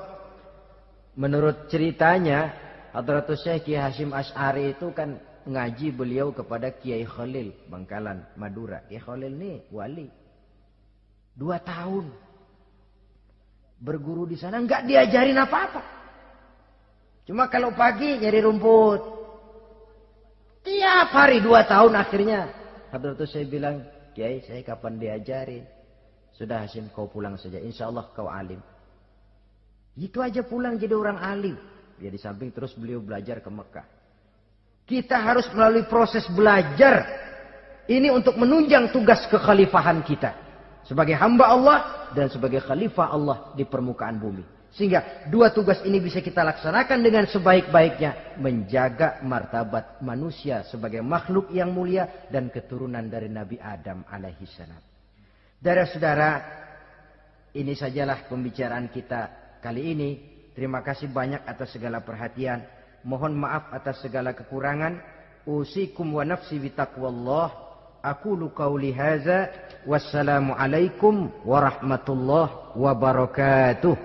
Menurut ceritanya, Hadratus Syekh Kiai Hasyim Asy'ari itu kan ngaji beliau kepada Kiai Khalil, Bangkalan, Madura. Kiai Khalil ini wali. 2 tahun. Berguru di sana, nggak diajarin apa-apa. Cuma kalau pagi nyari rumput. Tiap hari 2 tahun akhirnya. Hadratus saya bilang, Kiai saya kapan diajarin? Sudah Hasim kau pulang saja. Insya Allah kau alim. Itu aja pulang jadi orang alim. Ya di samping terus beliau belajar ke Mekah. Kita harus melalui proses belajar. Ini untuk menunjang tugas kekhalifahan kita. Sebagai hamba Allah dan sebagai khalifah Allah di permukaan bumi. Sehingga 2 tugas ini bisa kita laksanakan dengan sebaik-baiknya. Menjaga martabat manusia sebagai makhluk yang mulia dan keturunan dari Nabi Adam alaihissalam. Saudara-saudara, ini sajalah pembicaraan kita kali ini. Terima kasih banyak atas segala perhatian. Mohon maaf atas segala kekurangan. Usikum wa nafsi bitaqwallah. Aqulu qawli hadza. Wassalamu alaikum warahmatullahi wabarakatuh.